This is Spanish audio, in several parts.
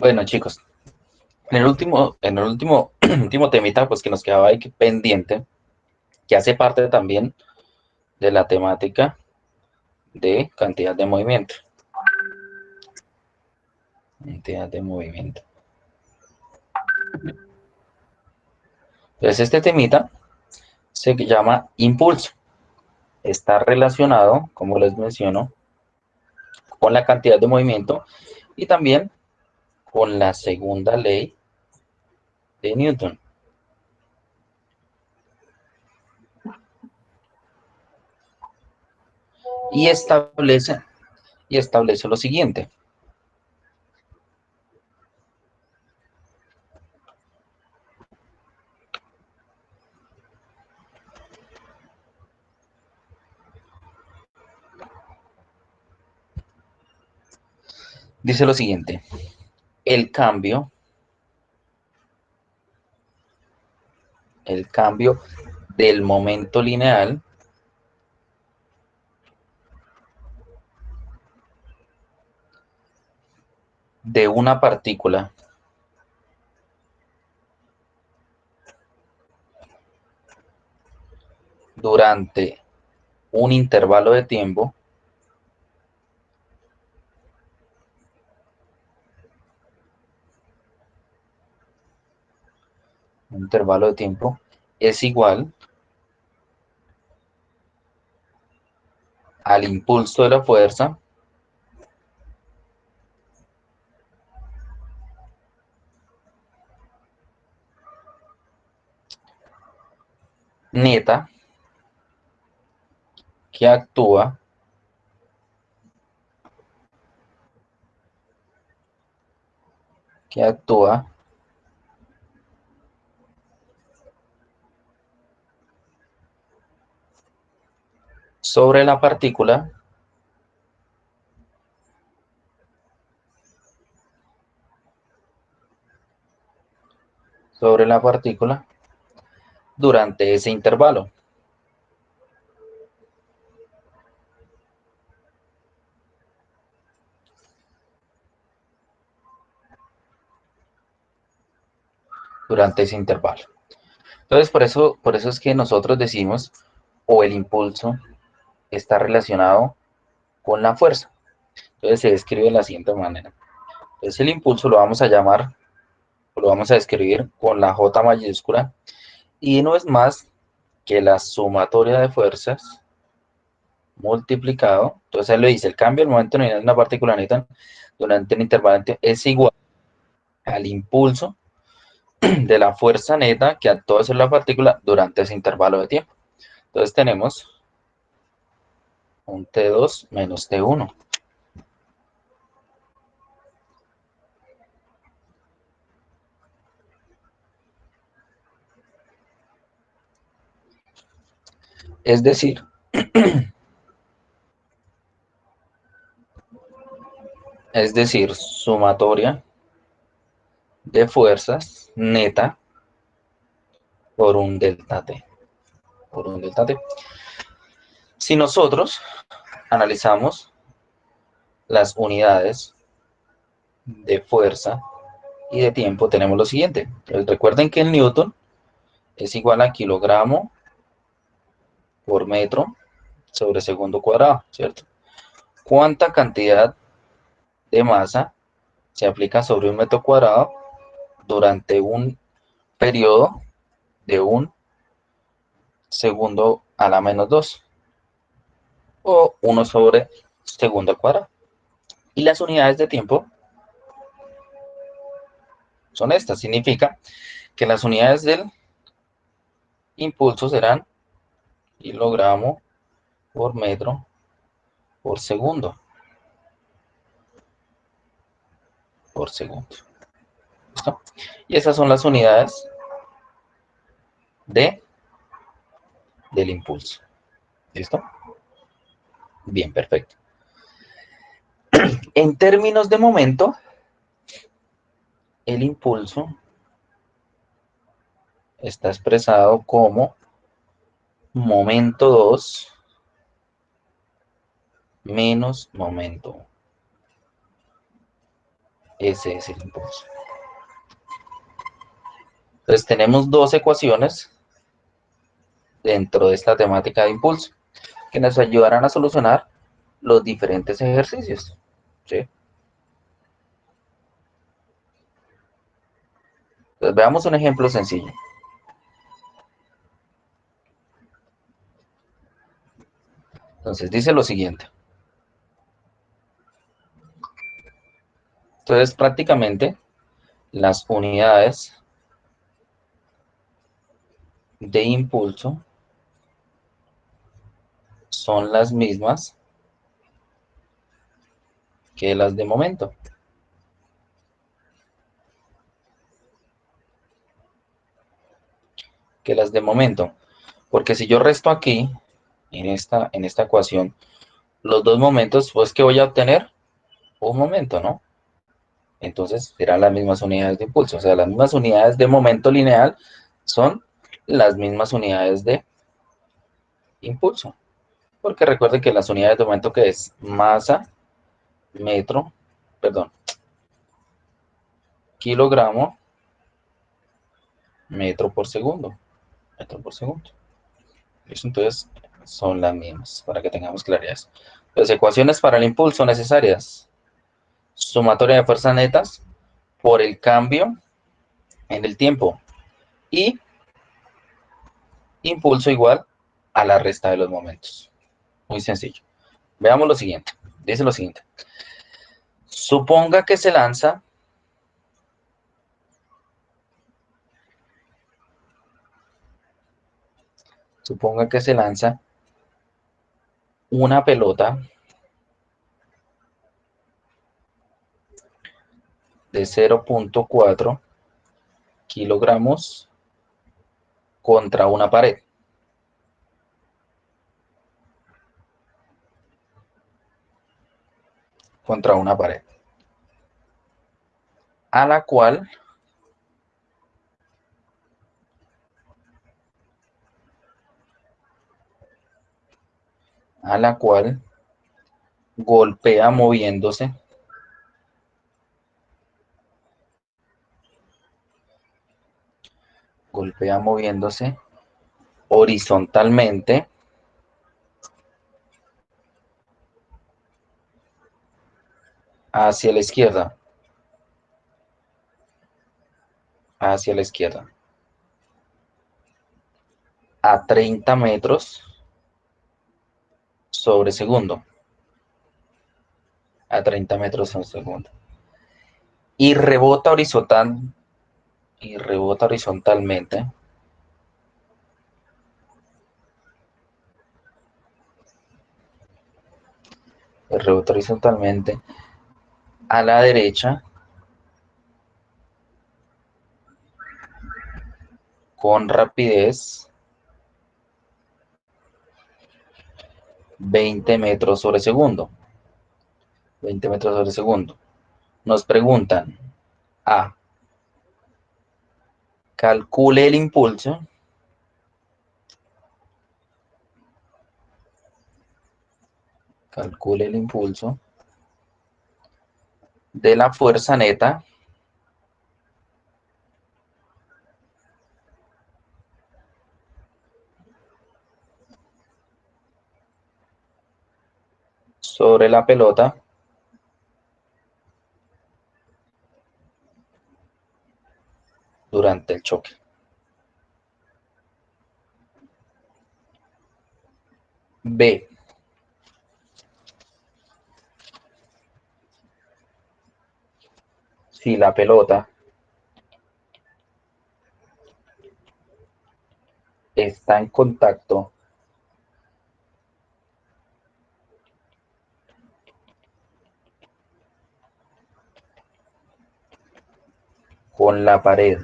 Bueno, chicos, en el último último temita, pues que nos quedaba ahí pendiente, que hace parte también de la temática de cantidad de movimiento. Cantidad de movimiento. Entonces, este temita se llama impulso. Está relacionado, como les menciono, con la cantidad de movimiento y también con la segunda ley de Newton. Y establece lo siguiente. Dice lo siguiente. El cambio, el cambio del momento lineal de una partícula durante un intervalo de tiempo es igual al impulso de la fuerza neta que actúa que actúa sobre la partícula sobre la partícula durante ese intervalo. Durante ese intervalo. Entonces, por eso es que nosotros decimos, o el impulso está relacionado con la fuerza. Entonces se describe de la siguiente manera. Entonces el impulso lo vamos a llamar, lo vamos a describir con la J mayúscula, y no es más que la sumatoria de fuerzas multiplicado. Entonces él le dice, el cambio del momento lineal de una partícula neta durante un intervalo es igual al impulso de la fuerza neta que actúa sobre la partícula durante ese intervalo de tiempo. Entonces tenemos un T2 menos T1. Es decir, sumatoria de fuerzas neta por un delta T. Por un delta T. Si nosotros analizamos las unidades de fuerza y de tiempo, tenemos lo siguiente. Recuerden que el Newton es igual a kilogramo por metro sobre segundo cuadrado, ¿cierto? ¿Cuánta cantidad de masa se aplica sobre un metro cuadrado durante un periodo de un segundo a la menos 2 o 1 sobre segundo al cuadrado? Y las unidades de tiempo son estas. Significa que las unidades del impulso serán kilogramo por metro por segundo. Por segundo. ¿Listo? Y esas son las unidades de, del impulso. ¿Listo? Bien, perfecto. En términos de momento, el impulso está expresado como momento 2 menos momento ese es el impulso. Entonces tenemos dos ecuaciones dentro de esta temática de impulso que nos ayudarán a solucionar los diferentes ejercicios. ¿Sí? Entonces veamos un ejemplo sencillo. Entonces dice lo siguiente. Entonces prácticamente las unidades de impulso son las mismas que las de momento. Porque si yo resto aquí, en esta ecuación, los dos momentos, pues que voy a obtener un momento, ¿no? Entonces serán las mismas unidades de impulso. O sea, las mismas unidades de momento lineal son las mismas unidades de impulso. Porque recuerden que las unidades de momento que es masa, metro, perdón, kilogramo, metro por segundo. Metro por segundo. ¿Listo? Entonces son las mismas, para que tengamos claridad. Entonces, ecuaciones para el impulso necesarias. Sumatoria de fuerzas netas por el cambio en el tiempo. Y impulso igual a la resta de los momentos. Muy sencillo. Veamos lo siguiente. Dice lo siguiente. Suponga que se lanza una pelota de 0,4 kilogramos contra una pared. Contra una pared. A la cual golpea moviéndose horizontalmente hacia la izquierda, a 30 metros sobre segundo, y rebota horizontalmente a la derecha con rapidez 20 metros sobre segundo. 20 metros sobre segundo. Nos preguntan, A, calcule el impulso de la fuerza neta sobre la pelota durante el choque. B, si la pelota está en contacto con la pared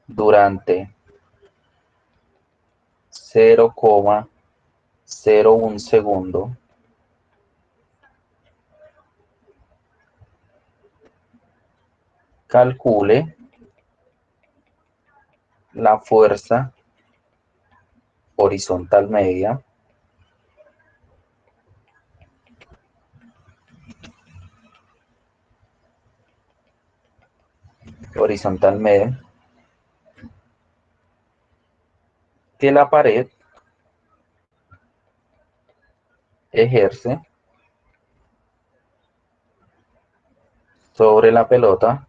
durante 0,01 segundo, calcule la fuerza horizontal media horizontalmente que la pared ejerce sobre la pelota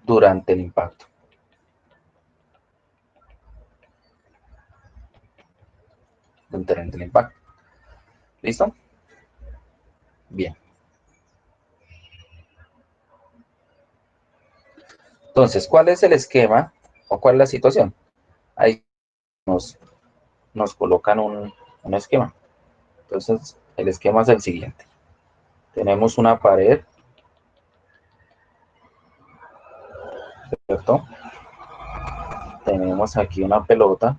durante el impacto. Durante el impacto. ¿Listo? Bien. Entonces, ¿cuál es el esquema o cuál es la situación? Ahí nos colocan un esquema. Entonces, el esquema es el siguiente. Tenemos una pared, ¿cierto? Tenemos aquí una pelota,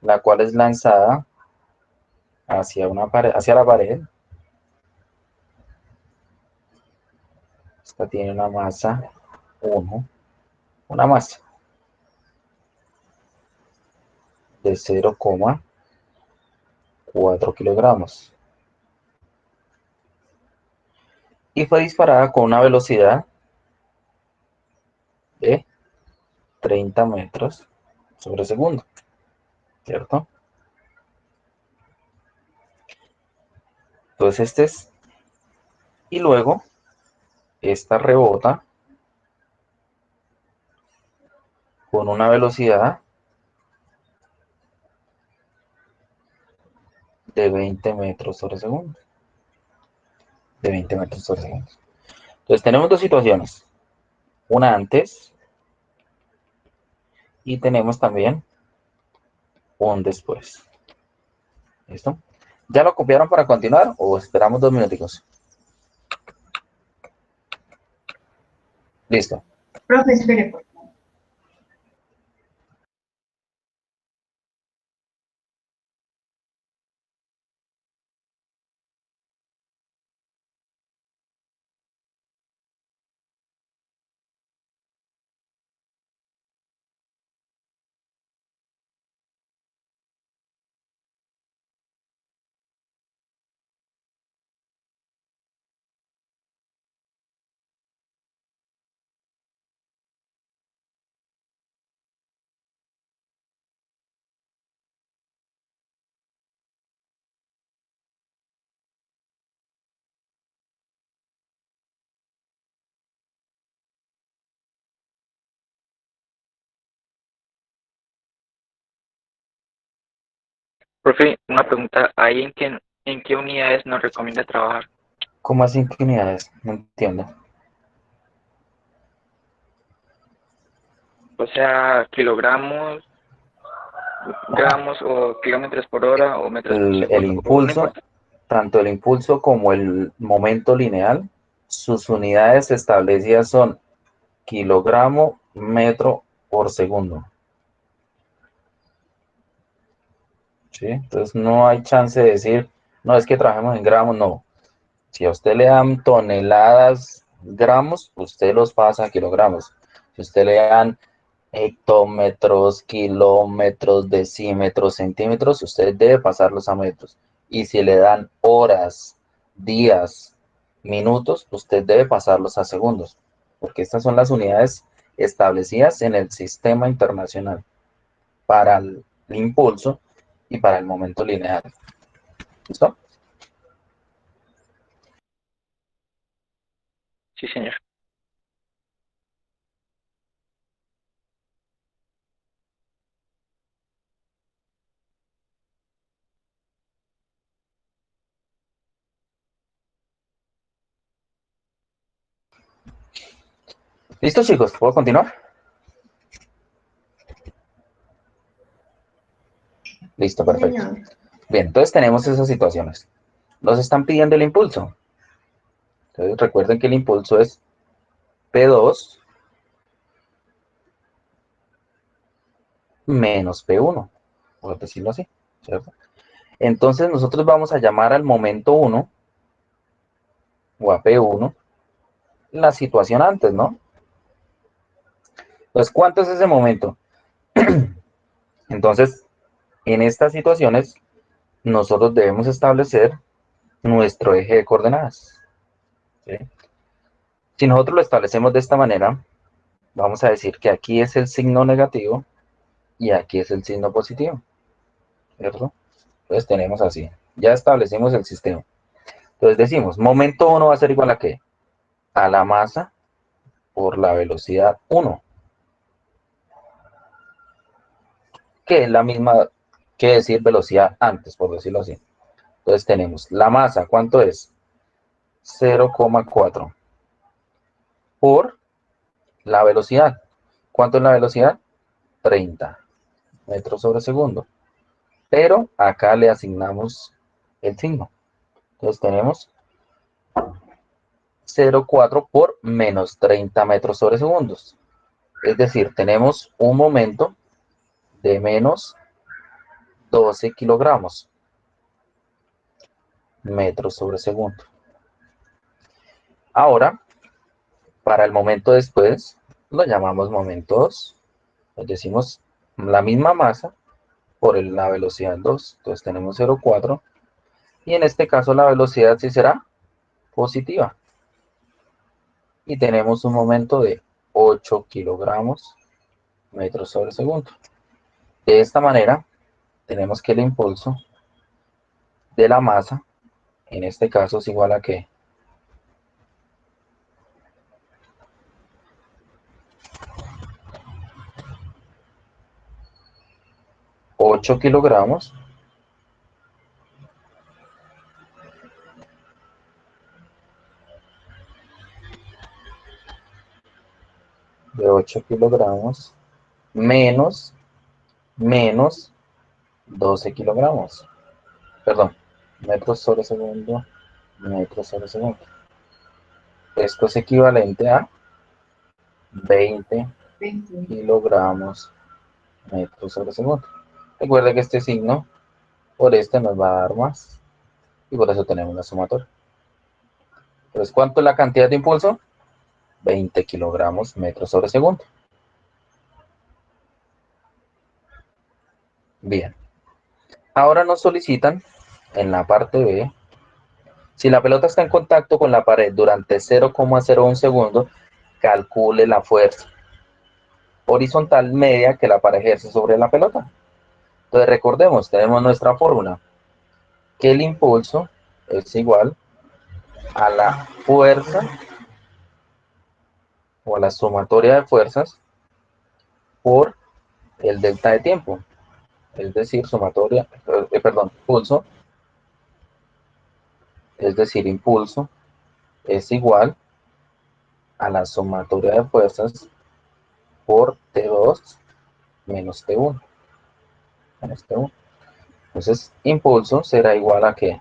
la cual es lanzada hacia una pared, hacia la pared. Esta tiene una masa 1, una masa de 0,4 kilogramos. Y fue disparada con una velocidad de 30 metros sobre segundo, ¿cierto? Entonces este es, y luego esta rebota con una velocidad de 20 metros sobre segundo. De 20 metros sobre segundo. Entonces tenemos dos situaciones. Una antes y tenemos también un después. ¿Listo? ¿Ya lo copiaron para continuar o esperamos 2 minuticos? Listo. Profe, espere, por favor. Profe, una pregunta, ¿ahí en qué unidades nos recomienda trabajar? ¿Cómo así qué unidades? No entiendo. O sea, kilogramos, gramos o kilómetros por hora o metros por El segundo, o no impulso, importa. tanto el impulso como el momento lineal, sus unidades establecidas son kilogramo, metro por segundo. ¿Sí? Entonces no hay chance de decir, no es que trabajemos en gramos, no. Si a usted le dan toneladas, gramos, usted los pasa a kilogramos. Si usted le dan hectómetros, kilómetros, decímetros, centímetros, usted debe pasarlos a metros. Y si le dan horas, días, minutos, usted debe pasarlos a segundos, porque estas son las unidades establecidas en el sistema internacional para el impulso y para el momento lineal. ¿Listo? Sí, señor. ¿Listo, chicos? ¿Puedo continuar? Listo, Sí, perfecto. señor. Bien, entonces tenemos esas situaciones. Nos están pidiendo el impulso. Entonces recuerden que el impulso es P2 menos P1, por decirlo así, ¿cierto? Entonces nosotros vamos a llamar al momento 1 o a P1 la situación antes, ¿no? Pues, ¿cuánto es ese momento? Entonces, en estas situaciones, nosotros debemos establecer nuestro eje de coordenadas. ¿Sí? Si nosotros lo establecemos de esta manera, vamos a decir que aquí es el signo negativo y aquí es el signo positivo, ¿cierto? Entonces tenemos así, ya establecimos el sistema. Entonces decimos, momento 1 va a ser igual a ¿qué? A la masa por la velocidad 1, que es la misma que decir velocidad antes, por decirlo así. Entonces tenemos la masa, ¿cuánto es? 0,4 por la velocidad. ¿Cuánto es la velocidad? 30 metros sobre segundo. Pero acá le asignamos el signo. Entonces tenemos 0,4 por menos 30 metros sobre segundos. Es decir, tenemos un momento de menos 12 kilogramos metros sobre segundo. Ahora, para el momento después, lo llamamos momento 2. Pues decimos la misma masa por la velocidad 2. Entonces tenemos 0,4. Y en este caso la velocidad sí será positiva. Y tenemos un momento de 8 kilogramos metros sobre segundo. De esta manera, tenemos que el impulso de la masa, en este caso es igual a ¿qué? 8 kilogramos de 8 kilogramos menos 12 kilogramos. Perdón, metros sobre segundo, metros sobre segundo. Esto es equivalente a 20 kilogramos metros sobre segundo. Recuerda que este signo por este nos va a dar más y por eso tenemos la sumatoria. Entonces, ¿cuánto es la cantidad de impulso? 20 kilogramos metros sobre segundo. Bien. Ahora nos solicitan en la parte B, si la pelota está en contacto con la pared durante 0,01 segundo, calcule la fuerza horizontal media que la pared ejerce sobre la pelota. Entonces recordemos, tenemos nuestra fórmula, que el impulso es igual a la fuerza o a la sumatoria de fuerzas por el delta de tiempo. Es decir, impulso, es decir, impulso es igual a la sumatoria de fuerzas por T2 menos T1. Menos T1. Entonces, impulso será igual a ¿qué?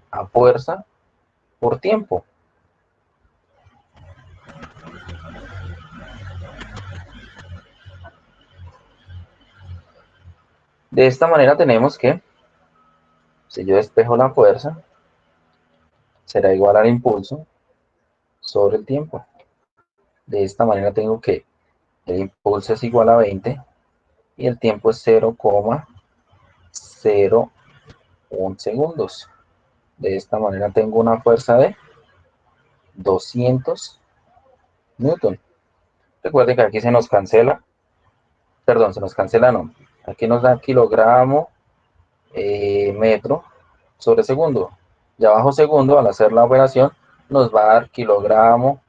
A fuerza por tiempo. De esta manera tenemos que, si yo despejo la fuerza, será igual al impulso sobre el tiempo. De esta manera tengo que el impulso es igual a 20 y el tiempo es 0,01 segundos. De esta manera tengo una fuerza de 200 newton. Recuerden que aquí se nos cancela, perdón, se nos cancela no. Aquí nos da kilogramo metro sobre segundo. Y abajo segundo, al hacer la operación, nos va a dar kilogramo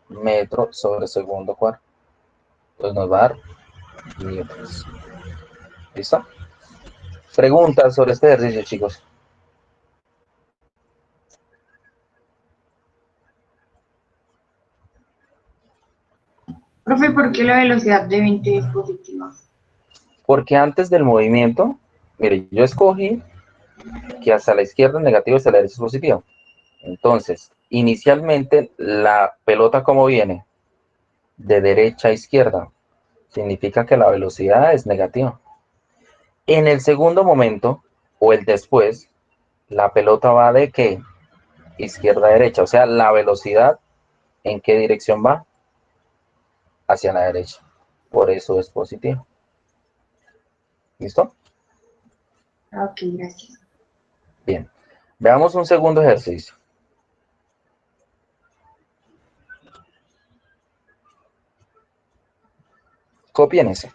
metro sobre segundo cuadrado. Entonces nos va a dar newtons. ¿Listo? Preguntas sobre este ejercicio, chicos. Profe, ¿por qué la velocidad de 20 es positiva? Porque antes del movimiento, mire, yo escogí que hacia la izquierda es negativo y hacia la derecha es positivo. Entonces, inicialmente la pelota como viene de derecha a izquierda, significa que la velocidad es negativa. En el segundo momento, o el después, la pelota va de ¿qué? Izquierda a derecha. O sea, la velocidad, ¿en qué dirección va? Hacia la derecha. Por eso es positivo. ¿Listo? Ok, gracias. Bien. Veamos un segundo ejercicio. Copien ese.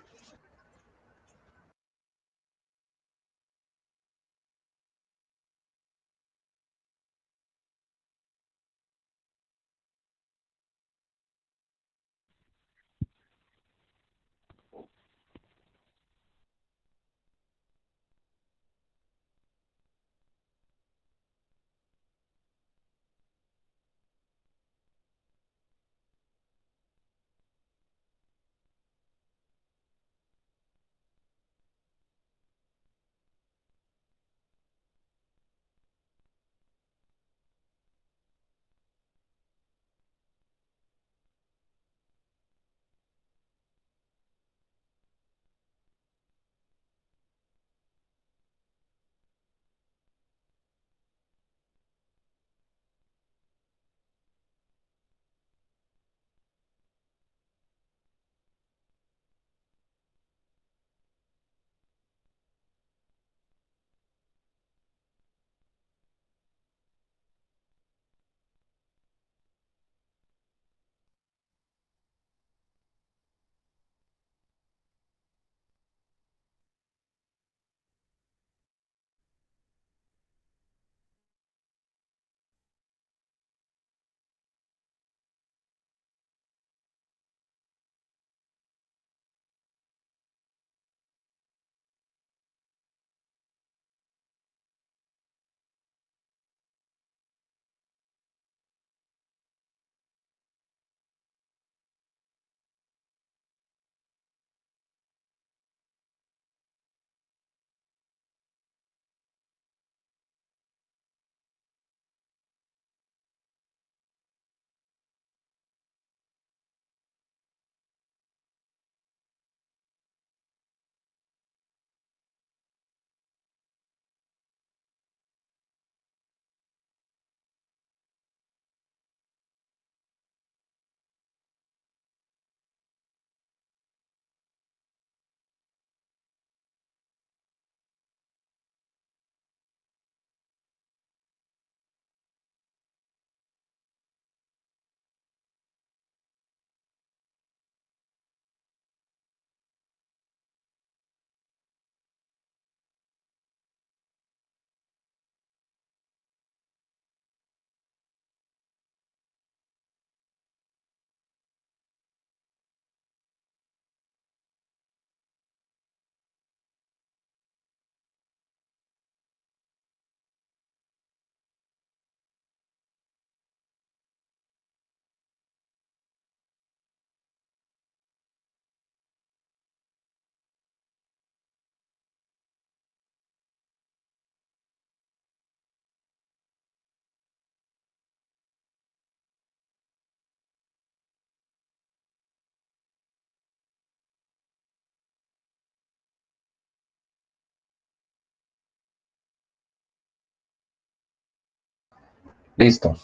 Listo.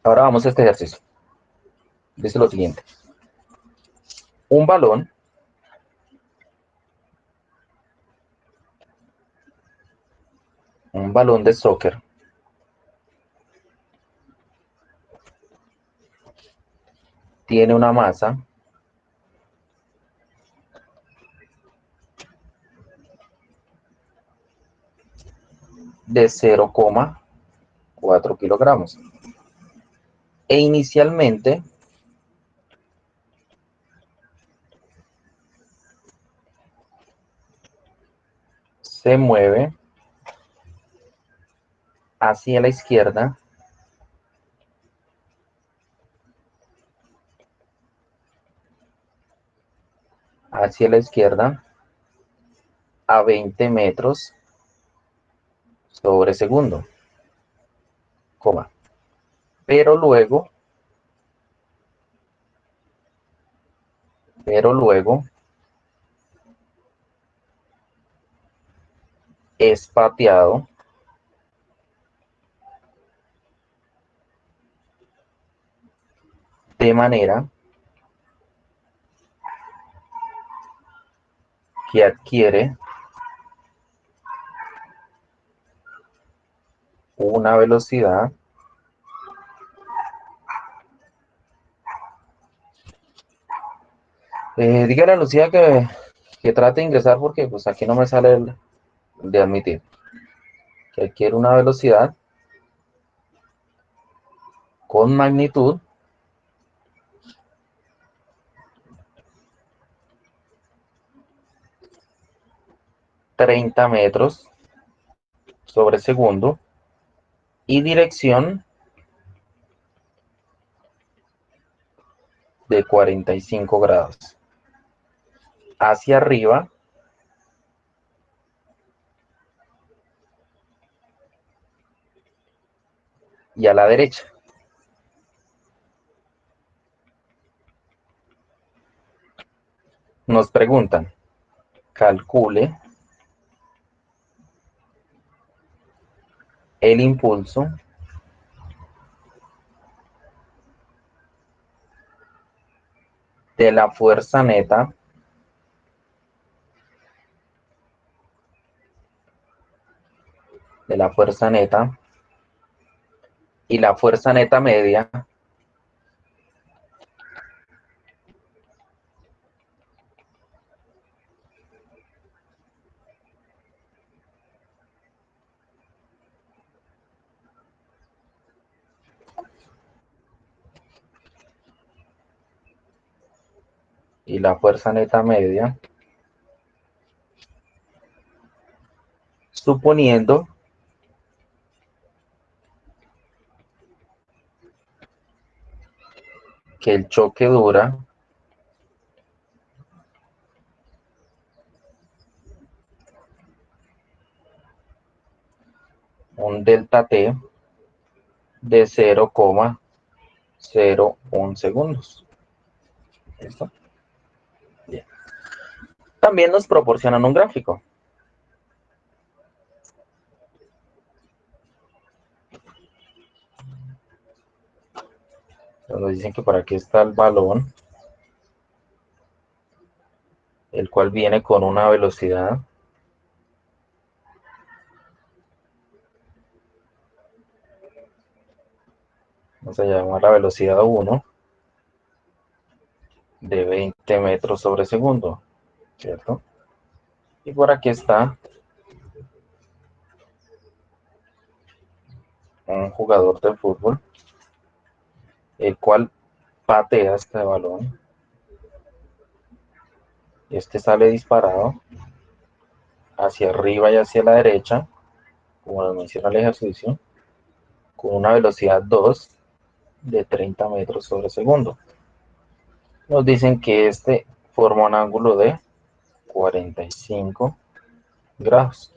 Ahora vamos a este ejercicio. Dice lo siguiente. Un balón de soccer tiene una masa de 0,4 kilogramos. E inicialmente se mueve hacia la izquierda a 20 metros sobre segundo, coma. Pero luego es pateado de manera que adquiere una velocidad dígale a Lucía que trate de ingresar porque pues aquí no me sale el de admitir. Que quiere una velocidad con magnitud 30 metros sobre segundo y dirección de 45 grados hacia arriba y a la derecha. Nos preguntan, calcule el impulso de la fuerza neta y la fuerza neta media suponiendo que el choque dura un delta T de 0,01 segundos. ¿Listo? Bien. También nos proporcionan un gráfico. Nos dicen que por aquí está el balón, el cual viene con una velocidad vamos a llamar la velocidad 1 de 20 metros sobre segundo, ¿cierto? Y por aquí está un jugador de fútbol, el cual patea este balón. Este sale disparado hacia arriba y hacia la derecha, como nos menciona el ejercicio, con una velocidad 2 de 30 metros sobre segundo. Nos dicen que este forma un ángulo de 45 grados.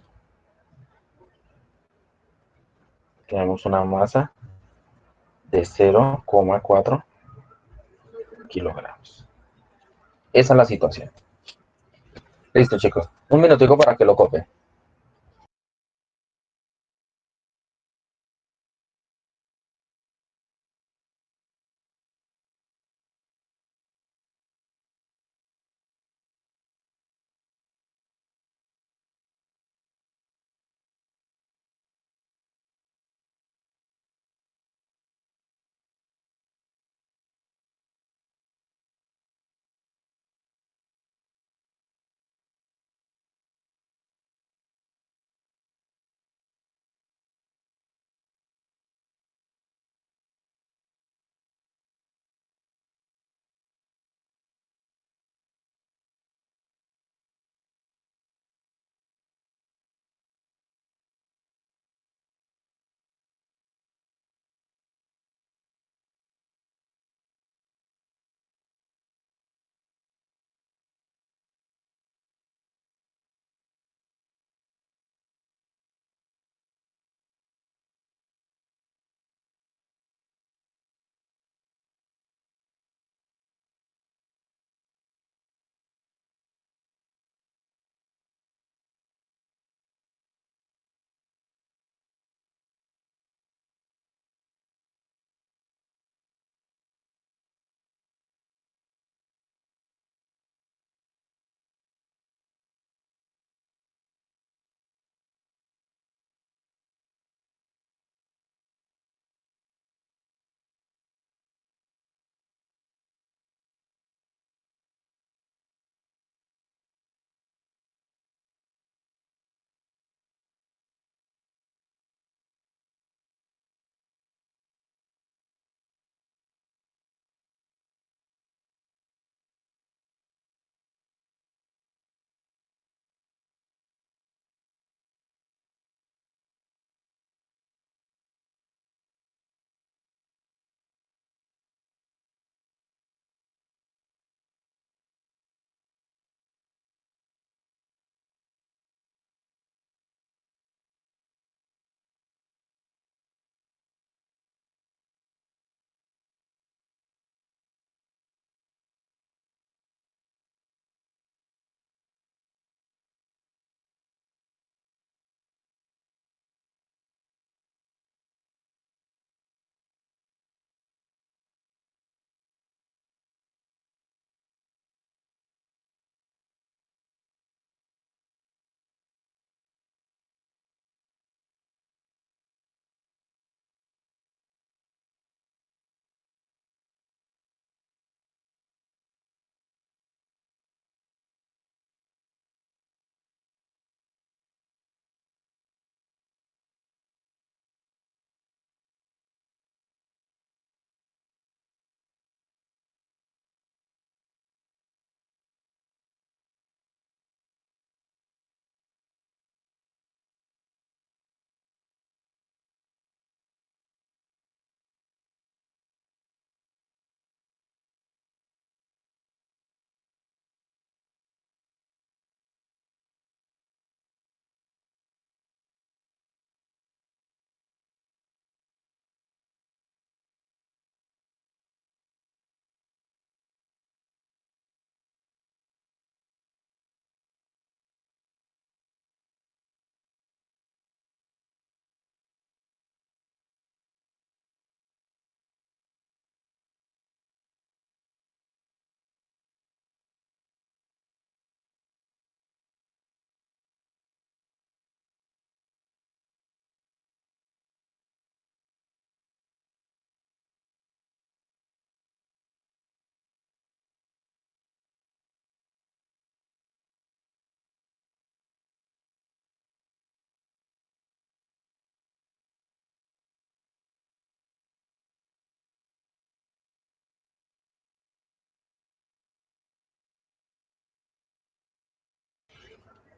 Tenemos una masa de 0,4 kilogramos. Esa es la situación. Listo, chicos. Un minutico para que lo copien.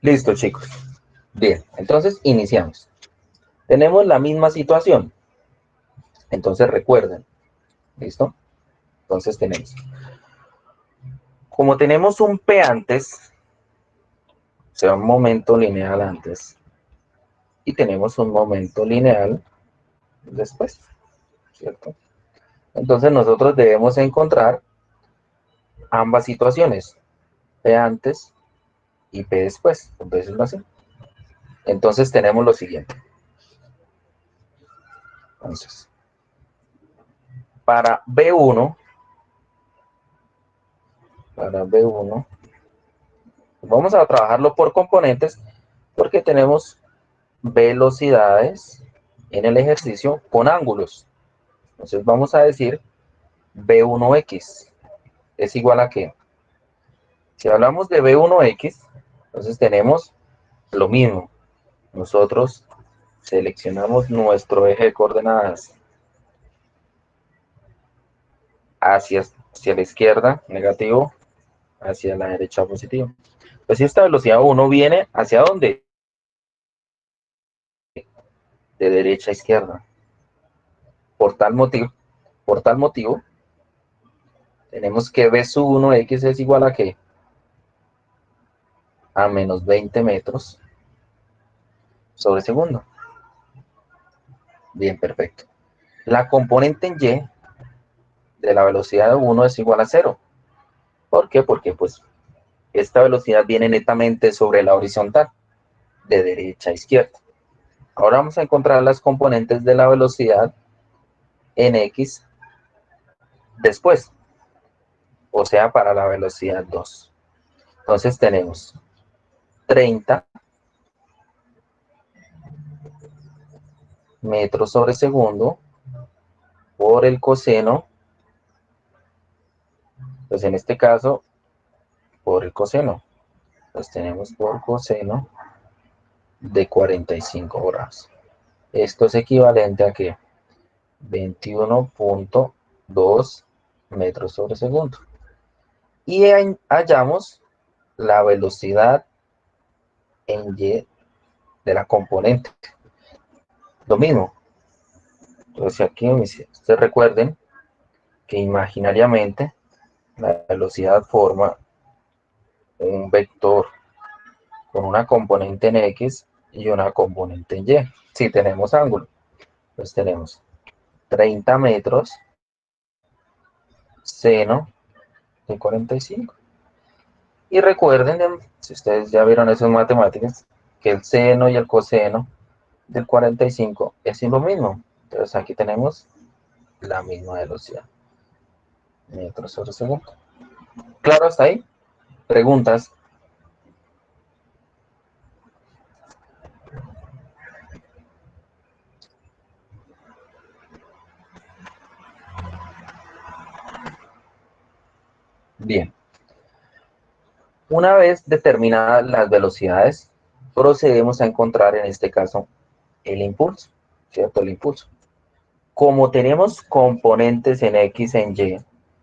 Listo, chicos. Bien, entonces iniciamos. Tenemos la misma situación. Entonces recuerden, ¿listo? Entonces tenemos, como tenemos un P antes, o sea, un momento lineal antes, y tenemos un momento lineal después, ¿cierto? Entonces nosotros debemos encontrar ambas situaciones, P antes y P después, por decirlo así. Entonces tenemos lo siguiente. Entonces, para B1, vamos a trabajarlo por componentes porque tenemos velocidades en el ejercicio con ángulos. Entonces vamos a decir B1X es igual a ¿qué? Si hablamos de B1X, entonces tenemos lo mismo. Nosotros seleccionamos nuestro eje de coordenadas hacia la izquierda, negativo, hacia la derecha, positivo. Pues si esta velocidad 1 viene, ¿hacia dónde? De derecha a izquierda. Por tal motivo, tenemos que B sub 1X es igual a ¿qué? A menos 20 metros sobre segundo. Bien, perfecto. La componente en Y de la velocidad de 1 es igual a 0. ¿Por qué? Porque pues esta velocidad viene netamente sobre la horizontal, de derecha a izquierda. Ahora vamos a encontrar las componentes de la velocidad en X después, o sea, para la velocidad 2. Entonces tenemos 30 metros sobre segundo por el coseno, pues en este caso, por el coseno. Pues tenemos por coseno de 45 grados. Esto es equivalente a que 21.2 metros sobre segundo. Y hallamos la velocidad en Y de la componente. Lo mismo. Entonces aquí, ustedes recuerden que imaginariamente la velocidad forma un vector con una componente en X y una componente en Y. Si tenemos ángulo, pues tenemos 30 metros seno de 45. Y recuerden, si ustedes ya vieron eso en matemáticas, que el seno y el coseno del 45 es lo mismo. Entonces aquí tenemos la misma velocidad. Metros sobre segundo. ¿Claro hasta ahí? ¿Preguntas? Bien. Una vez determinadas las velocidades, procedemos a encontrar en este caso el impulso, ¿cierto? El impulso. Como tenemos componentes en X en Y,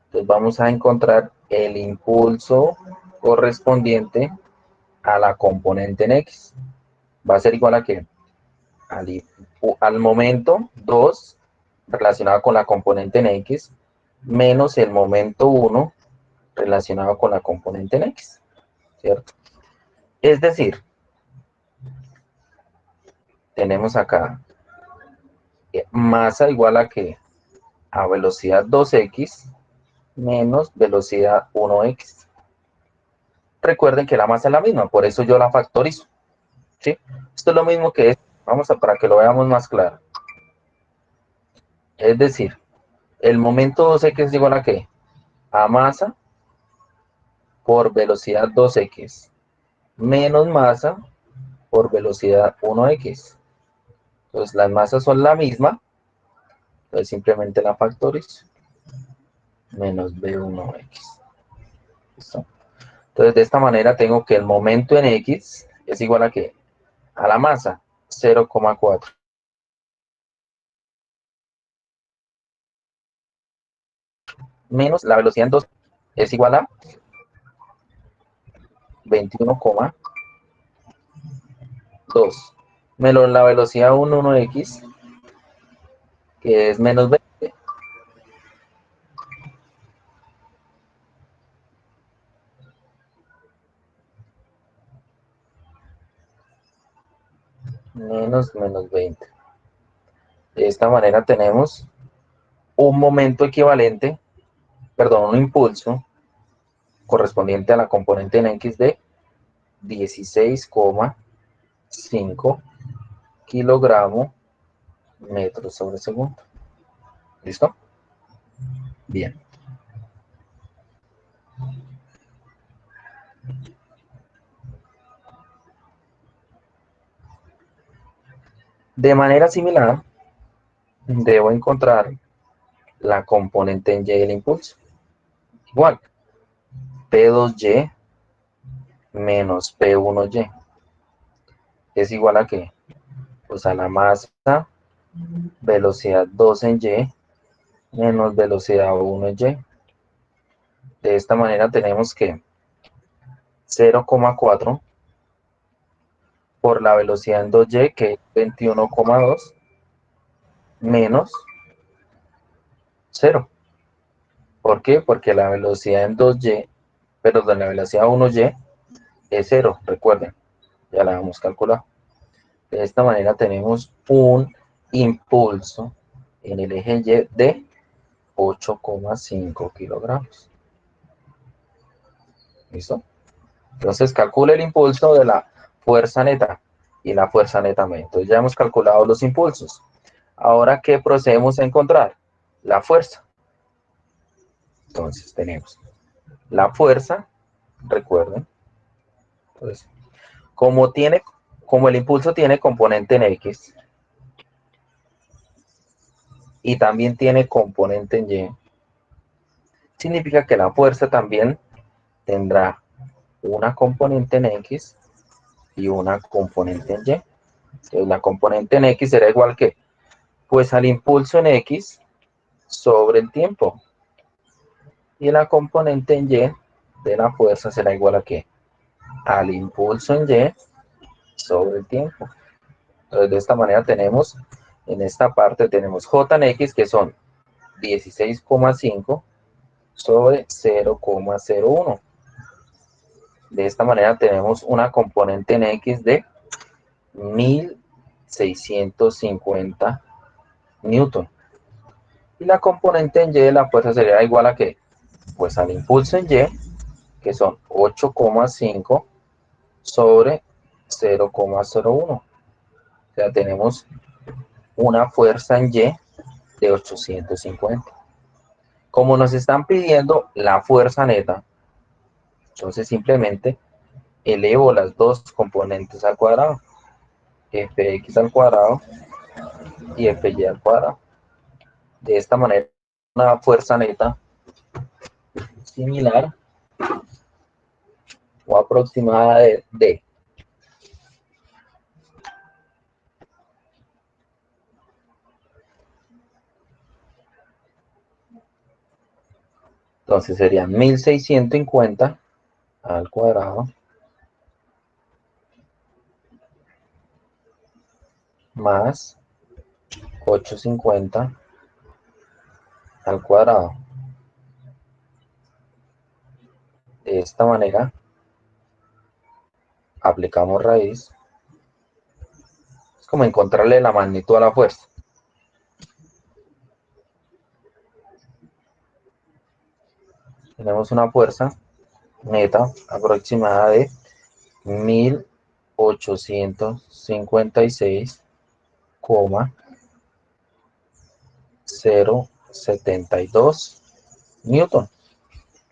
entonces vamos a encontrar el impulso correspondiente a la componente en X. Va a ser igual a ¿qué? Al momento 2 relacionado con la componente en X menos el momento 1 relacionado con la componente en X, ¿cierto? Es decir, tenemos acá masa igual a ¿qué? A velocidad 2x menos velocidad 1x. Recuerden que la masa es la misma, por eso yo la factorizo, ¿sí? Esto es lo mismo que es, vamos a para que lo veamos más claro. Es decir, el momento 2x es igual a ¿qué? A masa por velocidad 2x menos masa por velocidad 1x. Entonces las masas son la misma, entonces simplemente la factorizo. Menos B1x. ¿Listo? Entonces de esta manera tengo que el momento en x es igual a ¿qué? A la masa, 0,4. Menos la velocidad en 2 es igual a 21,4 2 menos la velocidad 1x, que es menos 20. Menos 20. De esta manera tenemos un momento equivalente, perdón, un impulso correspondiente a la componente en X de 16,5 kilogramos metros sobre segundo. ¿Listo? Bien. De manera similar, debo encontrar la componente en Y del impulso. Igual, P2Y menos P1Y es igual a ¿qué? Pues a la masa, velocidad 2 en Y menos velocidad 1 en Y. De esta manera tenemos que 0,4 por la velocidad en 2Y, que es 21,2, menos 0. ¿Por qué? Porque la velocidad en 2Y, perdón, la velocidad 1Y es 0, recuerden, ya la hemos calculado. De esta manera tenemos un impulso en el eje Y de 8,5 kilogramos. ¿Listo? Entonces calcule el impulso de la fuerza neta y la fuerza neta media. Entonces ya hemos calculado los impulsos. Ahora, ¿qué procedemos a encontrar? La fuerza. Entonces tenemos la fuerza, recuerden, pues, como el impulso tiene componente en X y también tiene componente en Y, significa que la fuerza también tendrá una componente en X y una componente en Y. Entonces la componente en X será igual que, pues, al impulso en X sobre el tiempo. Y la componente en Y de la fuerza será igual a ¿qué? Al impulso en Y sobre el tiempo. Entonces de esta manera tenemos, en esta parte tenemos J en X, que son 16,5 sobre 0,01. De esta manera tenemos una componente en X de 1650 newton. Y la componente en Y de la fuerza sería igual a ¿qué? Pues al impulso en Y, que son 8,5 sobre 0,01. O sea, tenemos una fuerza en Y de 850. Como nos están pidiendo la fuerza neta, entonces simplemente elevo las dos componentes al cuadrado, fx al cuadrado y fy al cuadrado. De esta manera, una fuerza neta similar o aproximada de D. Entonces serían 1650 al cuadrado más 850 al cuadrado. De esta manera aplicamos raíz. Es como encontrarle la magnitud a la fuerza. Tenemos una fuerza neta aproximada de 1856,072 newton.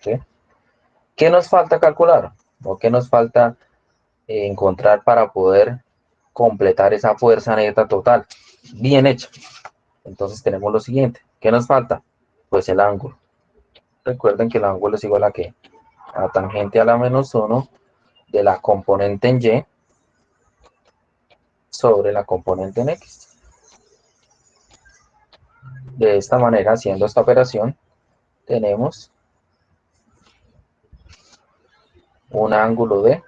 ¿Sí? ¿Qué nos falta calcular? ¿O qué nos falta encontrar para poder completar esa fuerza neta total? Bien hecha. Entonces tenemos lo siguiente. ¿Qué nos falta? Pues el ángulo. Recuerden que el ángulo es igual a ¿qué? A tangente a la menos 1 de la componente en Y sobre la componente en X. De esta manera, haciendo esta operación, tenemos un ángulo de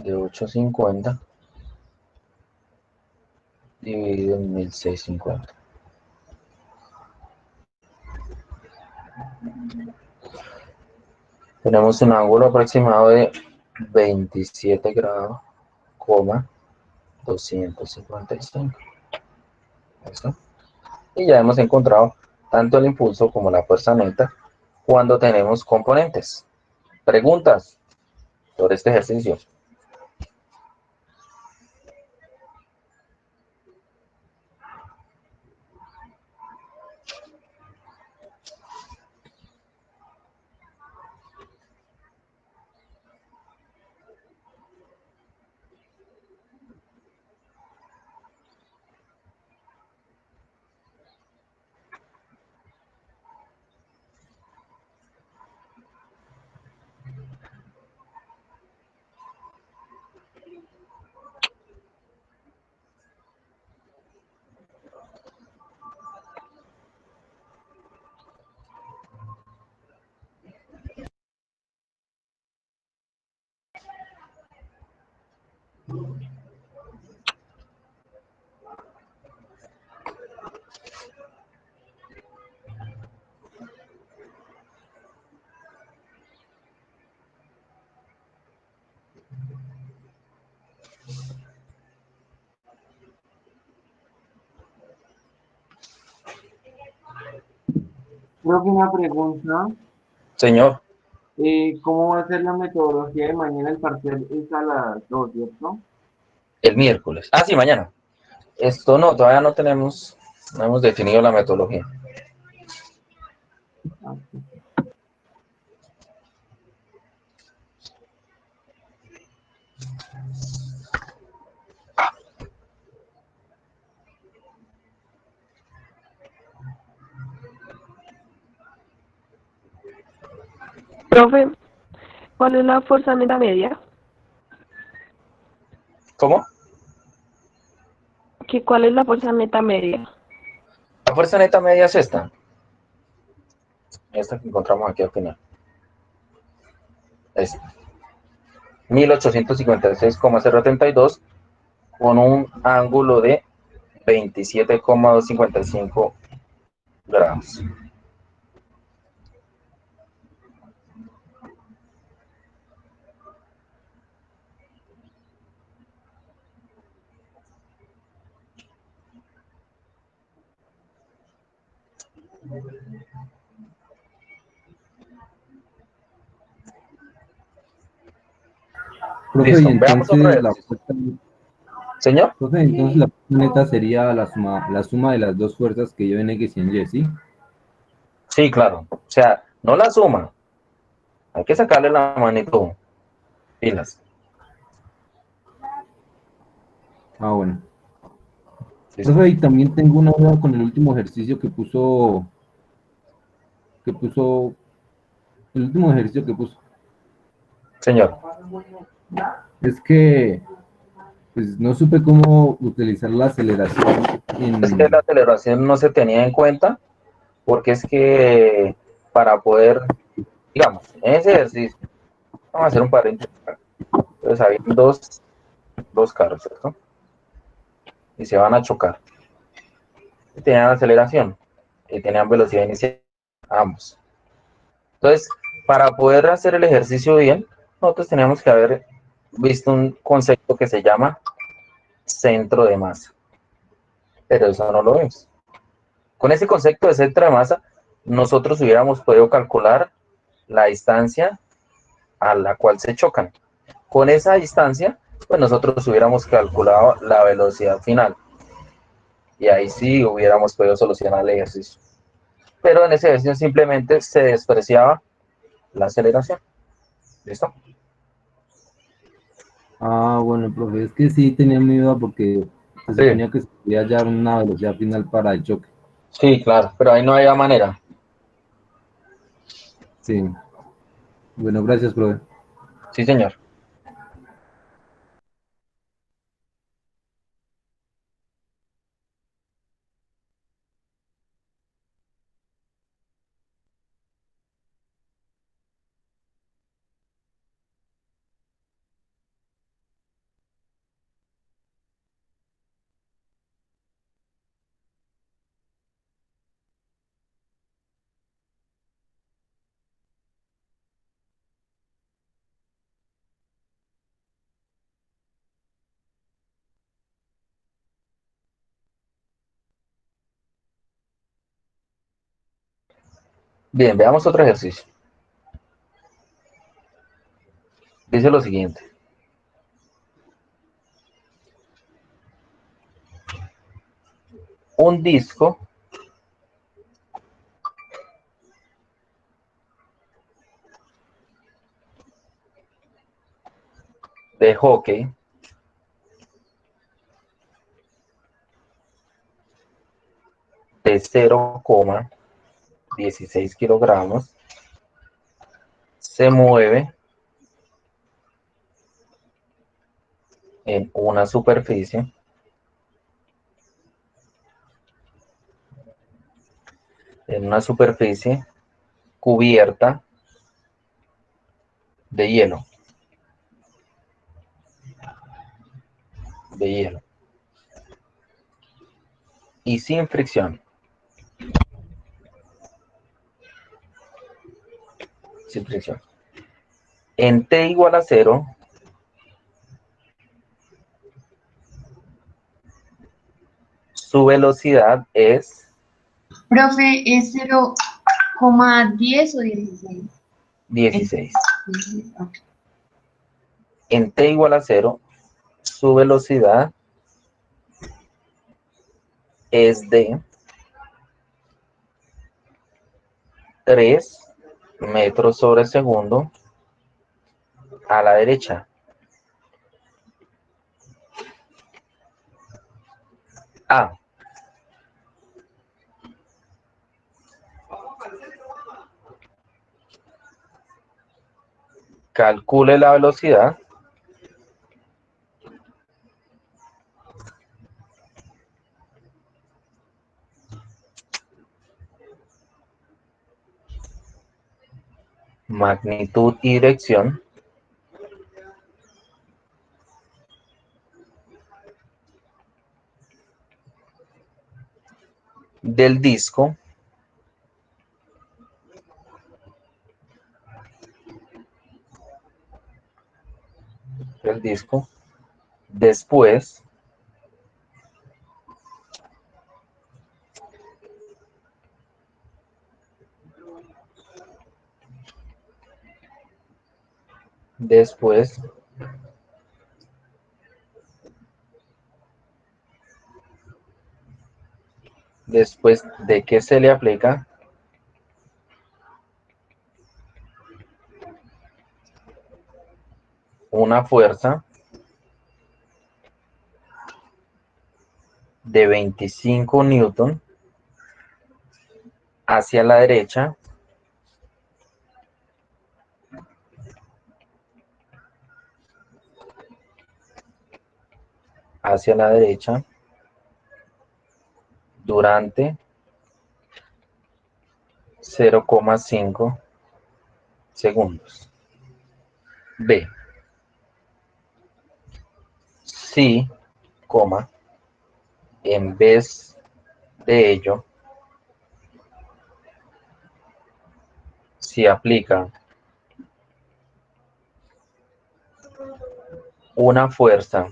de 850 dividido en 1650. Tenemos un ángulo aproximado de 27 grados, 255. ¿Listo? Y ya hemos encontrado tanto el impulso como la fuerza neta cuando tenemos componentes. Preguntas sobre este ejercicio. Creo que una pregunta, Señor, ¿cómo va a ser la metodología de mañana? El parcial es a las 2, ¿cierto? el miércoles. Ah, sí, mañana. Esto no, todavía no hemos definido la metodología. Ah, Profe, ¿cuál es la fuerza neta media? ¿Cómo? ¿Cuál es la fuerza neta media? La fuerza neta media es esta que encontramos aquí al final. Es 1856,032 con un ángulo de 27,255 grados. Profe, y Listo, veamos otro entonces ejercicio. Señor, la fuerza neta sería la suma de las dos fuerzas que lleven X y en Y, ¿sí? sí, claro. O sea, no la suma. Hay que sacarle la magnitud. Pilas. Ah, bueno. Sí, sí. Profe, y también tengo una duda con el último ejercicio el último ejercicio que puso. Señor, Es que, pues, no supe cómo utilizar la aceleración es que la en... aceleración no se tenía en cuenta porque es que para poder, digamos, en ese ejercicio, vamos a hacer un paréntesis acá. Entonces, había dos carros, ¿cierto? Y se van a chocar. Y tenían aceleración y tenían velocidad inicial, ambos. Entonces, para poder hacer el ejercicio bien, nosotros teníamos que haber visto un concepto que se llama centro de masa, pero eso no lo vemos. Con ese concepto de centro de masa, nosotros hubiéramos podido calcular la distancia a la cual se chocan. Con esa distancia, pues nosotros hubiéramos calculado la velocidad final y ahí sí hubiéramos podido solucionar el ejercicio. Pero en ese ejercicio simplemente se despreciaba la aceleración. ¿Listo? Ah, bueno, profe, es que sí tenía mi duda porque se Sí, suponía que se podía hallar una velocidad final para el choque. sí, claro, pero ahí no había manera. Sí. Bueno, gracias, profe. Sí, señor. Bien, veamos otro ejercicio. Dice lo siguiente. Un disco de hockey de 0,16 kilogramos se mueve en una superficie cubierta de hielo, de hielo y sin fricción, sin fricción. En t igual a 0, su velocidad es Profe, ¿es 0,10 o 16? 16. 16, ok. En t igual a 0, su velocidad es de 3 metros sobre segundo a la derecha. A. Calcule la velocidad magnitud y dirección del disco después después de que se le aplica una fuerza de 25 newton hacia la derecha durante 0,5 segundos. B. Si, en vez de ello, si aplica una fuerza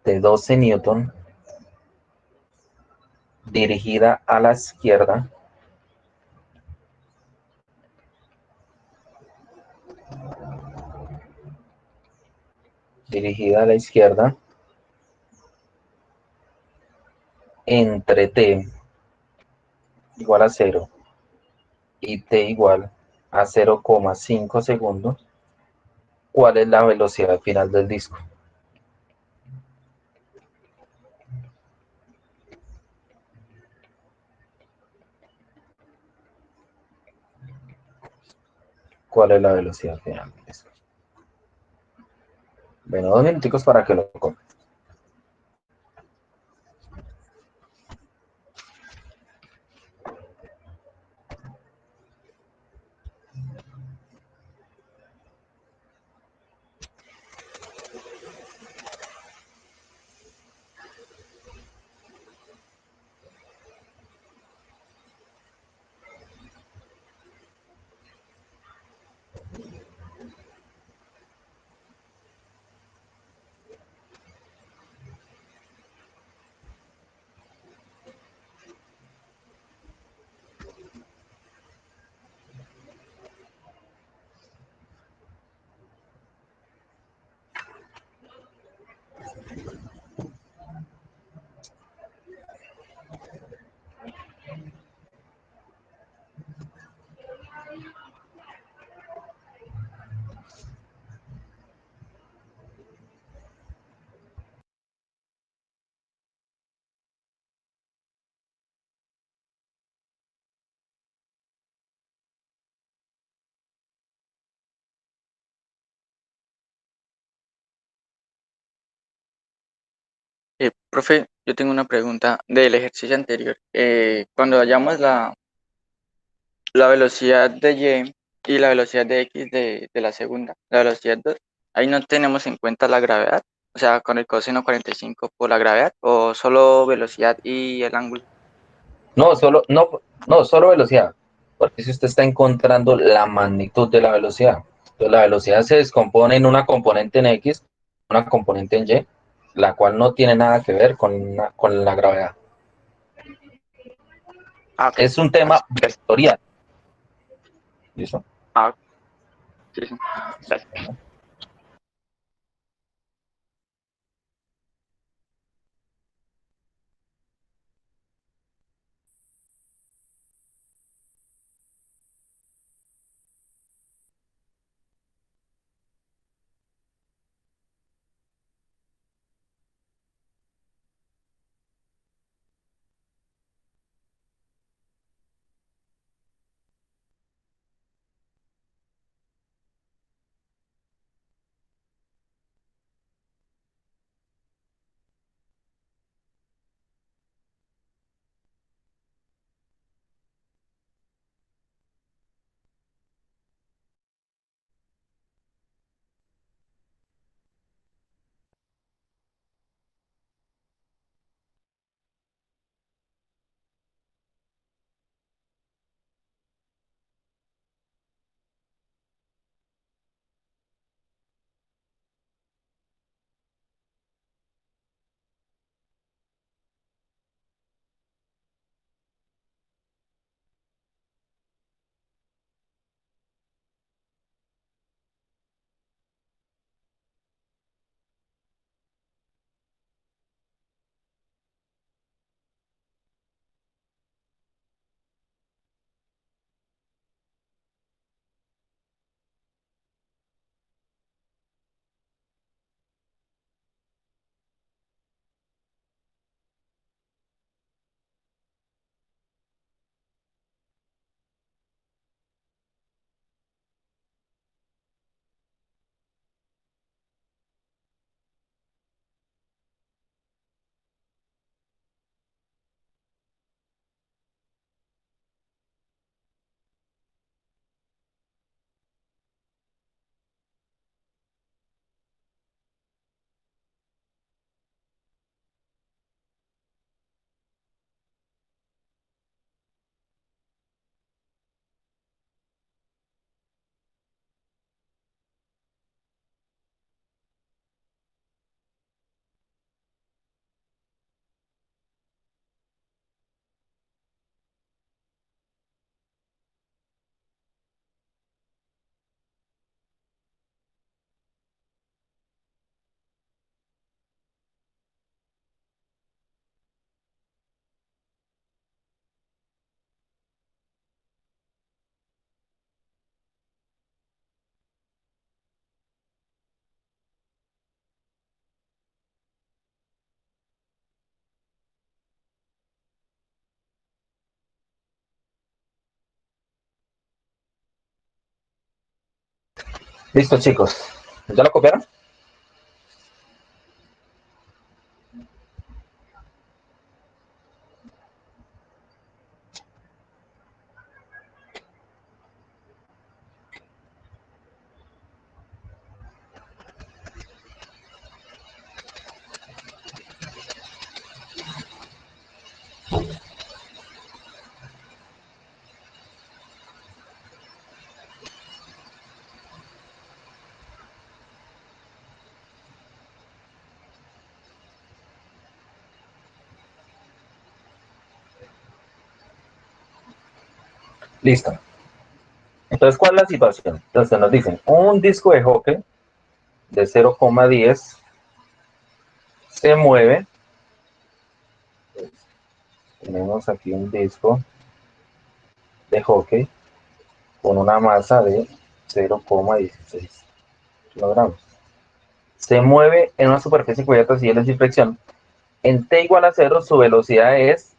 de 12 newton dirigida a la izquierda, entre t igual a 0 y t igual a 0,5 segundos, ¿cuál es la velocidad final del disco? ¿Cuál es la velocidad final del disco? Bueno, 2 minuticos para que lo compre. Profe, yo tengo una pregunta del ejercicio anterior. Cuando hallamos la velocidad de y la velocidad de x de la segunda, la velocidad 2, ahí no tenemos en cuenta la gravedad, o sea, con el coseno 45 por la gravedad, o solo velocidad y el ángulo. No, solo velocidad, porque si usted está encontrando la magnitud de la velocidad, entonces la velocidad se descompone en una componente en X, una componente en Y, la cual no tiene nada que ver con la gravedad. Ah, ok. Es un tema vectorial. ¿Listo? Ah, sí, sí. Gracias. Listo, chicos. ¿Ya lo copiaron? Listo. Entonces, ¿cuál es la situación? Entonces nos dicen, un disco de hockey de 0,10 se mueve. Tenemos aquí un disco de hockey con una masa de 0,16 kilogramos. Se mueve en una superficie cubierta de hielos y fricción. En t igual a 0, su velocidad es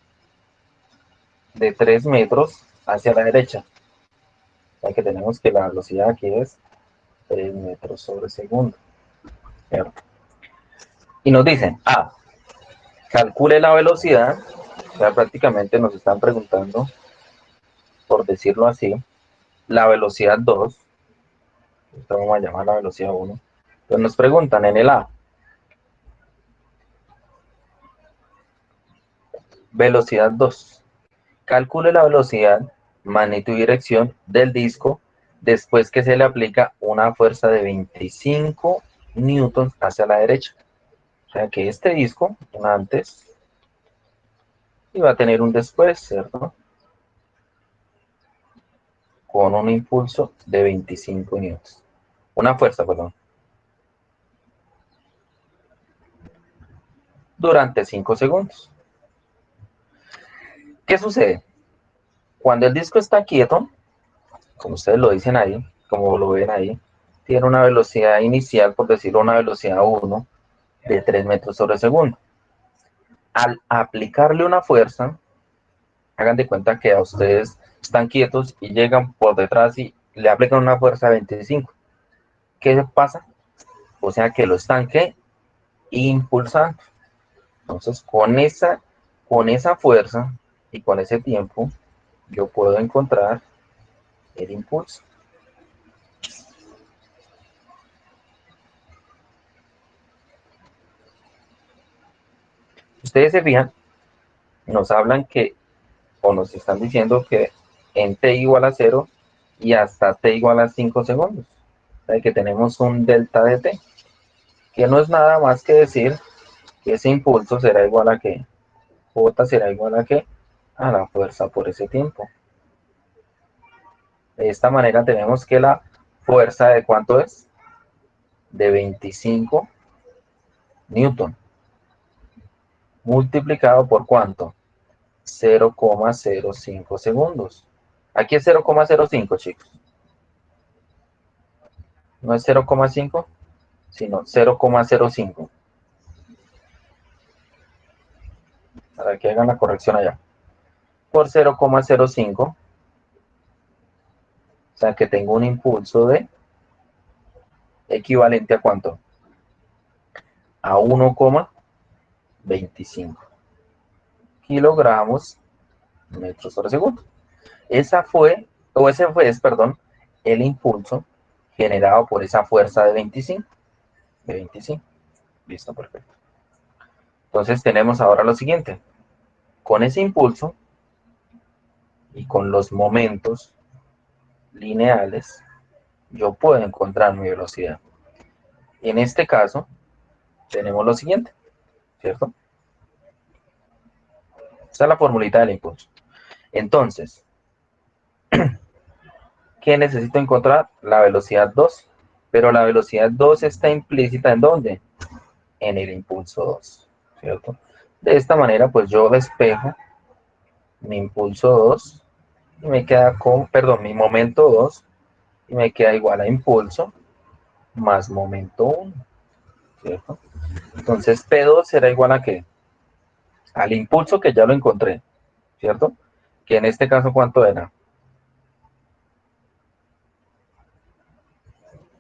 de 3 metros hacia la derecha. O sea que tenemos que la velocidad aquí es 3 metros sobre segundo. ¿Cierto? Y nos dicen, A, calcule la velocidad, o sea, prácticamente nos están preguntando, por decirlo así, la velocidad 2, esto vamos a llamar la velocidad 1, entonces nos preguntan en el A, velocidad 2, calcule la velocidad, magnitud y dirección del disco después que se le aplica una fuerza de 25 newtons hacia la derecha. O sea que este disco, un antes, y va a tener un después, ¿cierto? Con un impulso de 25 newtons. Una fuerza, perdón. Durante 5 segundos. ¿Qué sucede? Cuando el disco está quieto, como ustedes lo dicen ahí, como lo ven ahí, tiene una velocidad inicial, por decirlo, una velocidad 1 de 3 metros sobre segundo. Al aplicarle una fuerza, hagan de cuenta que a ustedes están quietos y llegan por detrás y le aplican una fuerza de 25. ¿Qué pasa? O sea que lo están ¿qué? Impulsando. Entonces con esa fuerza y con ese tiempo, yo puedo encontrar el impulso. Ustedes se fijan, nos hablan que, o nos están diciendo que en t igual a 0 y hasta t igual a 5 segundos. O sea que tenemos un delta de t, que no es nada más que decir que ese impulso será igual a que J será igual a que a la fuerza por ese tiempo. De esta manera tenemos que la fuerza de ¿cuánto es? De 25 newton. Multiplicado por ¿cuánto? 0,05 segundos. Aquí es 0,05, chicos. No es 0,5, sino 0,05. Para que hagan la corrección allá. Por 0,05. O sea que tengo un impulso de equivalente a ¿cuánto? A 1,25 kilogramos metros sobre segundo. Ese fue, perdón, el impulso generado por esa fuerza de 25. De 25. Listo, perfecto. Entonces tenemos ahora lo siguiente. Con ese impulso y con los momentos lineales, yo puedo encontrar mi velocidad. En este caso, tenemos lo siguiente, ¿cierto? Esta es la formulita del impulso. Entonces, ¿qué necesito encontrar? La velocidad 2. Pero la velocidad 2 está implícita ¿en dónde? En el impulso 2, ¿cierto? De esta manera, pues yo despejo mi impulso 2 y me queda con, perdón, mi momento 2 y me queda igual a impulso más momento 1, ¿cierto? Entonces P2 será igual a ¿qué? Al impulso que ya lo encontré, ¿cierto? Que en este caso, ¿cuánto era?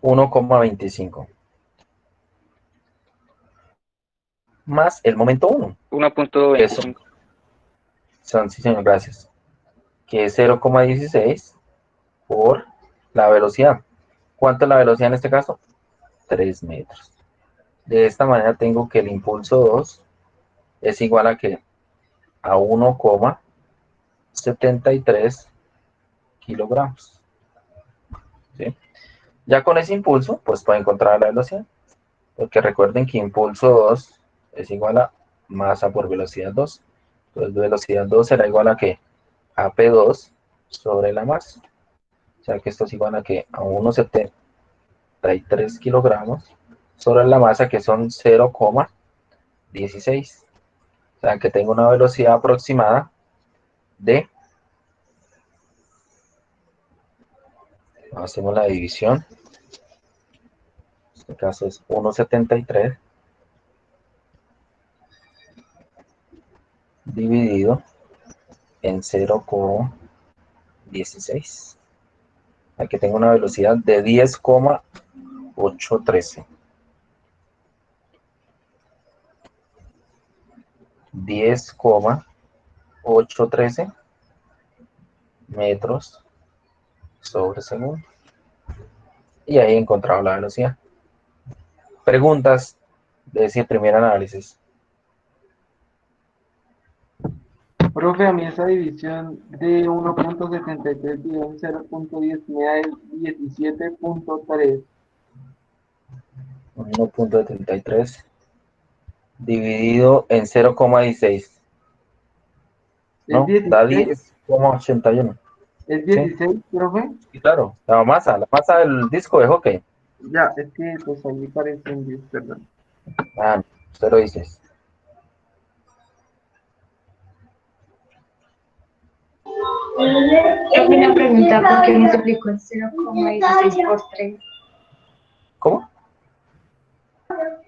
1,25. Más el momento 1. 1.25. Son, sí señor, gracias. Que es 0,16 por la velocidad. ¿Cuánto es la velocidad en este caso? 3 metros. De esta manera tengo que el impulso 2 es igual a ¿qué? A 1,73 kilogramos. ¿Sí? Ya con ese impulso, pues puedo encontrar la velocidad. Porque recuerden que impulso 2 es igual a masa por velocidad 2. Entonces velocidad 2 será igual a ¿qué? A P2 sobre la masa. O sea que esto es igual a ¿qué? A 1,73 kilogramos sobre la masa, que son 0,16. O sea que tengo una velocidad aproximada de, hacemos la división, en este caso es 1,73 dividido en 0,16. Aquí tengo una velocidad de 10,813. 10,813 metros sobre segundo. Y ahí he encontrado la velocidad. Preguntas de ese primer análisis. Profe, a mí esa división de 1.73 dividido en 0.10 me da el 17.3. 1,73 dividido en 0,16. ¿Es ¿No? Da 16? 10,81. ¿Es Sí, 16, profe? y claro, la masa del disco es ok. Ya, es que pues ahí parece un 10, perdón. Ah, no, 0,16. Profe, una pregunta, ¿por qué multiplicó el 0,16 por 3? ¿Cómo?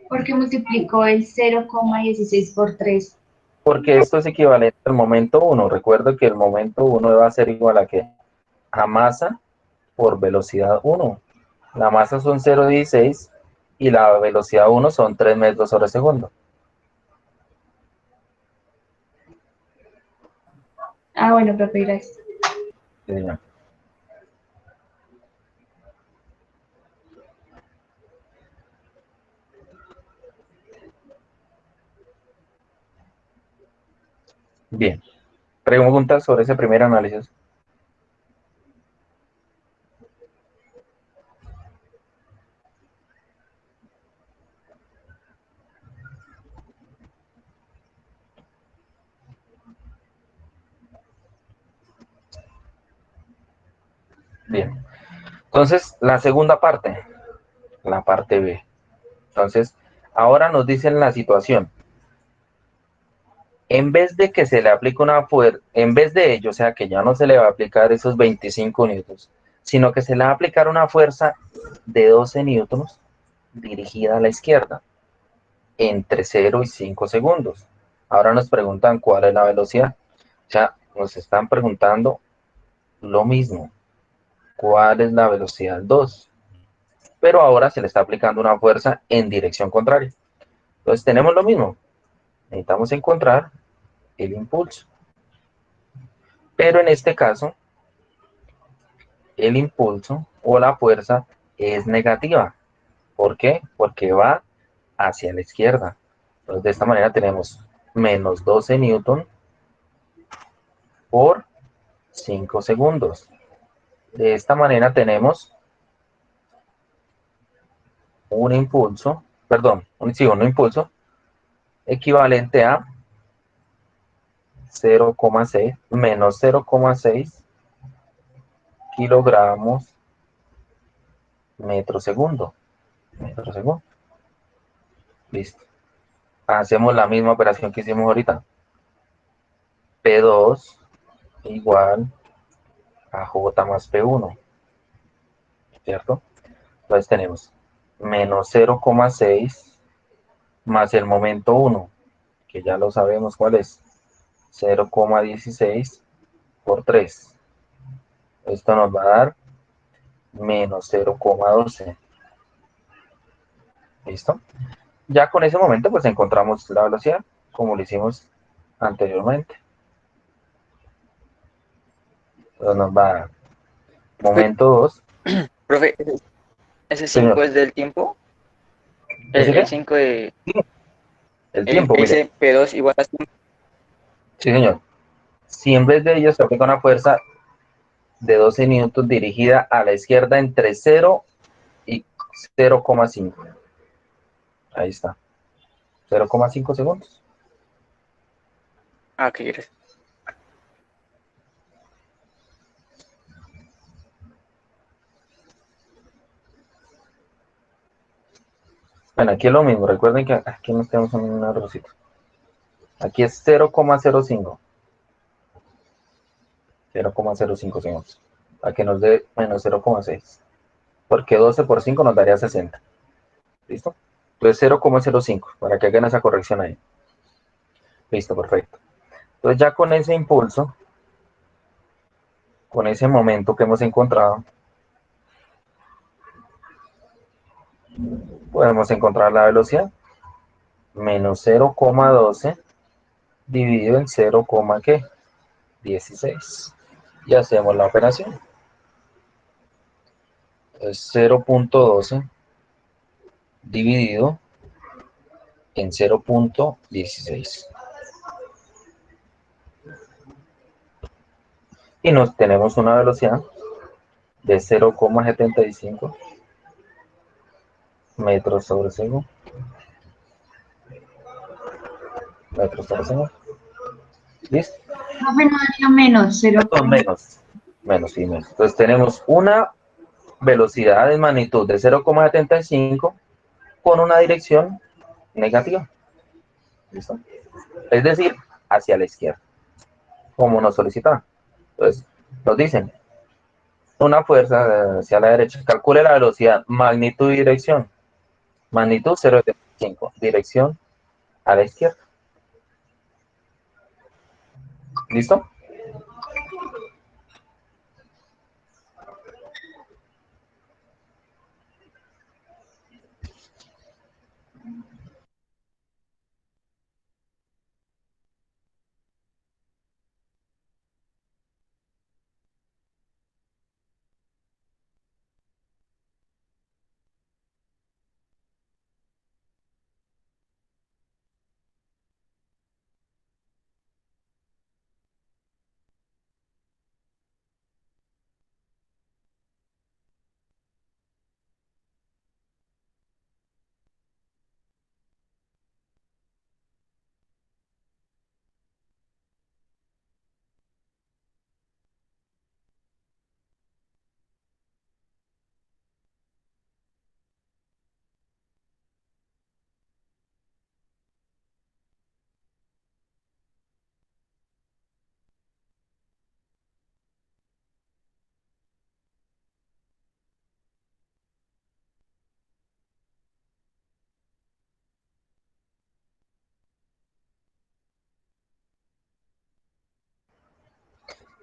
¿Por qué multiplicó el 0,16 por 3? Porque esto es equivalente al momento 1. Recuerda que el momento 1 va a ser igual a ¿qué? A masa por velocidad 1. La masa son 0,16 y la velocidad 1 son 3 metros sobre segundo. Ah, bueno, profe, gracias. Sí, señor. Bien. Preguntas sobre ese primer análisis. Bien. Entonces, la segunda parte, la parte B. Entonces, ahora nos dicen la situación. En vez de que se le aplique una fuerza, en vez de ello, o sea, que ya no se le va a aplicar esos 25 newtons, sino que se le va a aplicar una fuerza de 12 newtons dirigida a la izquierda, entre 0 y 5 segundos. Ahora nos preguntan cuál es la velocidad. O sea, nos están preguntando lo mismo. ¿Cuál es la velocidad 2? Pero ahora se le está aplicando una fuerza en dirección contraria. Entonces tenemos lo mismo. Necesitamos encontrar el impulso. Pero en este caso, el impulso o la fuerza es negativa. ¿Por qué? Porque va hacia la izquierda. Entonces de esta manera tenemos menos 12 newton por 5 segundos. De esta manera tenemos un impulso, perdón, un impulso equivalente a 0,6 menos 0,6 kilogramos metro segundo. Metro segundo. Listo. Hacemos la misma operación que hicimos ahorita. P2 igual a J más P1. ¿Cierto? Entonces tenemos menos 0,6 más el momento 1, que ya lo sabemos cuál es. 0,16 por 3. Esto nos va a dar menos 0,12. ¿Listo? Ya con ese momento pues encontramos la velocidad, como lo hicimos anteriormente. Entonces nos va a dar momento 2. Profe, ese 5 Señor, es del tiempo. ¿ese El qué? 5 de Sí, el tiempo, mire. ese P2 igual a 5. Sí, señor. Si en vez de ello se aplica una fuerza de 12 newtons dirigida a la izquierda entre 0 y 0,5. Ahí está. 0,5 segundos. Ah, ¿qué quieres? Bueno, aquí es lo mismo. Recuerden que aquí nos tenemos un errorcito. Aquí es 0,05. 0,05 segundos. Para que nos dé menos 0,6. Porque 12 por 5 nos daría 60. ¿Listo? Entonces 0,05. Para que hagan esa corrección ahí. Listo, perfecto. Entonces ya con ese impulso, con ese momento que hemos encontrado, podemos encontrar la velocidad. Menos 0,12 dividido en 0,16. Y hacemos la operación. Entonces 0,12 dividido en 0,16. Y nos tenemos una velocidad de 0,75 metros sobre segundo. Metros sobre segundo. ¿Listo? Profe, no daría menos, cero. Perdón, menos. Menos, sí, menos. Entonces tenemos una velocidad en magnitud de 0,75 con una dirección negativa. ¿Listo? Es decir, hacia la izquierda, como nos solicitaban. Entonces, nos dicen, una fuerza hacia la derecha. Calcule la velocidad, magnitud y dirección. Magnitud 0,75, dirección a la izquierda. ¿Listo?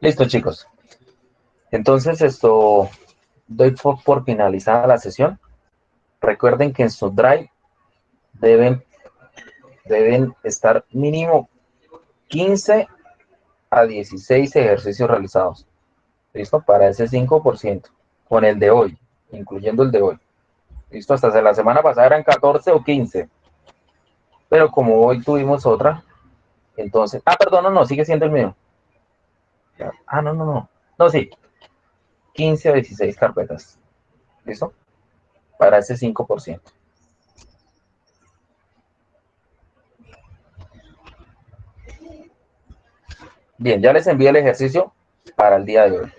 Listo, chicos. Entonces, doy por finalizada la sesión. Recuerden que en su Drive deben estar mínimo 15 a 16 ejercicios realizados. ¿Listo? Para ese 5%, con el de hoy, incluyendo el de hoy. ¿Listo? Hasta la semana pasada eran 14 o 15. Pero como hoy tuvimos otra, entonces... Ah, perdón, no, sigue siendo el mío. Ah, no. No, sí. 15 a 16 carpetas. ¿Listo? Para ese 5%. Bien, ya les envié el ejercicio para el día de hoy.